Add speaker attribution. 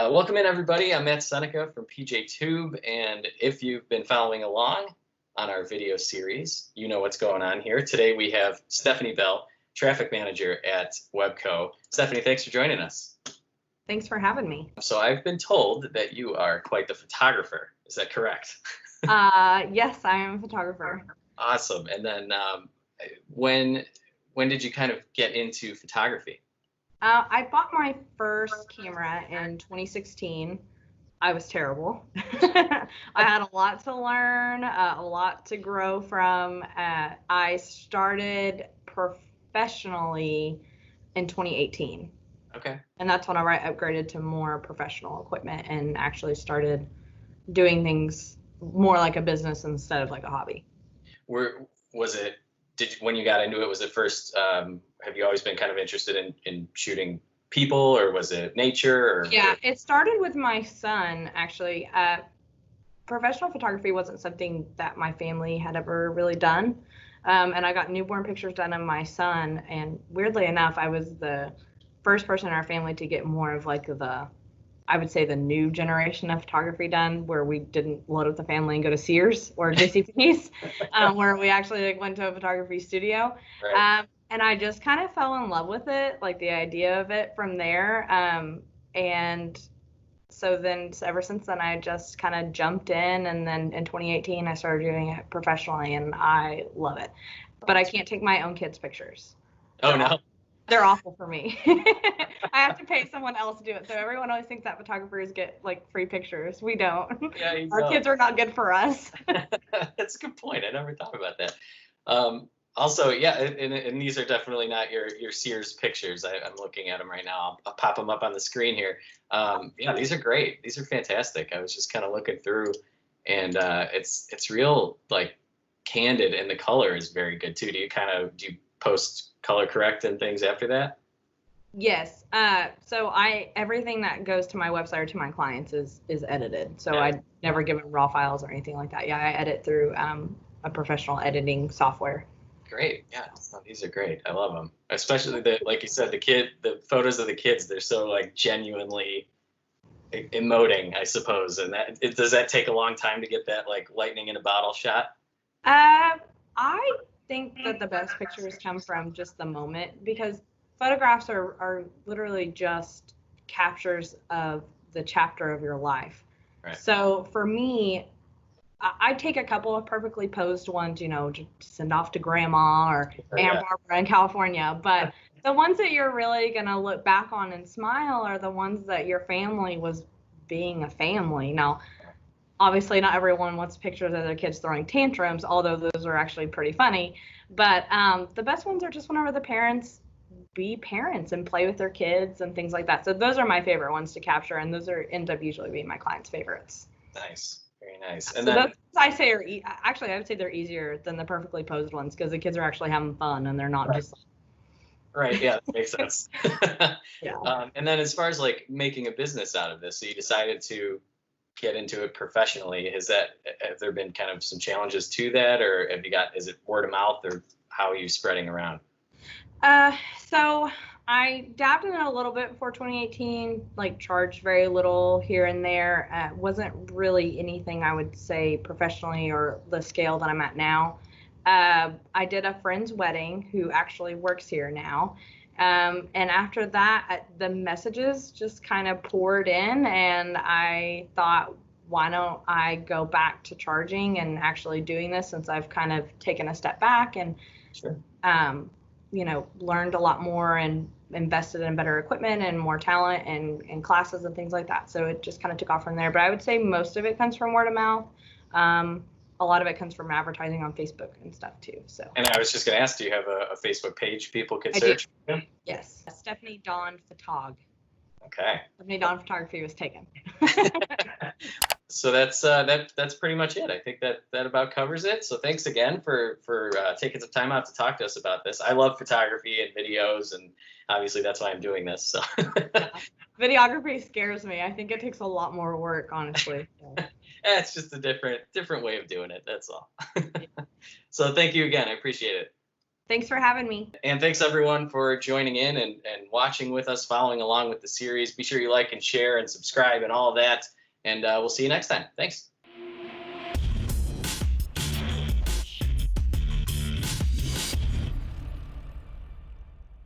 Speaker 1: Welcome in, everybody. I'm Matt Seneca from PJTube, and if you've been following along on our video series, you know what's going on here. Today we have Stephanie Bell, Traffic Manager at Webco. Stephanie, thanks for joining us.
Speaker 2: Thanks for having me.
Speaker 1: So I've been told that you are quite the photographer. Is that correct?
Speaker 2: Yes, I am a photographer.
Speaker 1: Awesome. And then when did you kind of get into photography?
Speaker 2: I bought my first camera in 2016. I was terrible. I had a lot to learn, a lot to grow from. I started professionally in 2018.
Speaker 1: Okay.
Speaker 2: And that's when I upgraded to more professional equipment and actually started doing things more like a business instead of like a hobby.
Speaker 1: When you got into it, was it first, have you always been kind of interested in shooting people, or was it nature? Or
Speaker 2: yeah, it started with my son, actually. Professional photography wasn't something that my family had ever really done. And I got newborn pictures done of my son. And weirdly enough, I was the first person in our family to get more of like I would say the new generation of photography done, where we didn't load up the family and go to Sears or JCPenney's, where we actually went to a photography studio.
Speaker 1: Right.
Speaker 2: And I just kind of fell in love with it, like the idea of it from there. And so then ever since then, I just kind of jumped in. And then in 2018, I started doing it professionally, and I love it. But I can't take my own kids' pictures.
Speaker 1: Oh, no.
Speaker 2: They're awful for me. I have to pay someone else to do it. So everyone always thinks that photographers get like free pictures. We don't.
Speaker 1: Yeah,
Speaker 2: Our kids are not good for us.
Speaker 1: That's a good point. I never thought about that. Also, yeah, and these are definitely not your Sears pictures. I'm looking at them right now. I'll pop them up on the screen here. Yeah, these are great. These are fantastic. I was just kind of looking through, and it's real like candid, and the color is very good too. Do you post color correct and things after that?
Speaker 2: Yes. So everything that goes to my website or to my clients is edited. So I never give them raw files or anything like that. Yeah, I edit through a professional editing software.
Speaker 1: Great. Yeah, no, these are great. I love them. Especially like you said, the photos of the kids, they're so like genuinely emoting, I suppose. And does that take a long time to get that like lightning in a bottle shot?
Speaker 2: I think that the best pictures come from just the moment, because photographs are literally just captures of the chapter of your life.
Speaker 1: Right.
Speaker 2: So for me, I take a couple of perfectly posed ones, to send off to grandma or Aunt Barbara in California. But the ones that you're really going to look back on and smile are the ones that your family was being a family. Now, obviously, not everyone wants pictures of their kids throwing tantrums, although those are actually pretty funny. But the best ones are just whenever the parents be parents and play with their kids and things like that. So those are my favorite ones to capture, and those end up usually being my clients' favorites.
Speaker 1: Nice. Very nice. And
Speaker 2: so then, those I would say they're easier than the perfectly posed ones, because the kids are actually having fun and they're not just.
Speaker 1: Right. Yeah, that makes sense.
Speaker 2: Yeah.
Speaker 1: And then as far as like making a business out of this, so you decided to get into it professionally. Have there been kind of some challenges to that, or is it word of mouth, or how are you spreading around?
Speaker 2: So I dabbed in it a little bit before 2018, like charged very little here and there. Wasn't really anything I would say professionally or the scale that I'm at now. I did a friend's wedding who actually works here now. And after that, the messages just kind of poured in, and I thought, why don't I go back to charging and actually doing this, since I've kind of taken a step back and,
Speaker 1: Sure.
Speaker 2: Learned a lot more and invested in better equipment and more talent and classes and things like that. So it just kind of took off from there. But I would say most of it comes from word of mouth. A lot of it comes from advertising on Facebook and stuff too. So.
Speaker 1: And I was just going to ask, do you have a Facebook page people can search?
Speaker 2: I do. Yes. Stephanie Dawn Photog.
Speaker 1: Okay.
Speaker 2: Stephanie Dawn Photography was taken.
Speaker 1: So that's pretty much it. I think that about covers it. So thanks again for taking some time out to talk to us about this. I love photography and videos, and obviously that's why I'm doing this. So.
Speaker 2: Videography scares me. I think it takes a lot more work, honestly.
Speaker 1: It's just a different way of doing it. That's all. So thank you again. I appreciate it.
Speaker 2: Thanks for having me.
Speaker 1: And thanks everyone for joining in and watching with us, following along with the series. Be sure you like and share and subscribe and all of that. And we'll see you next time. Thanks.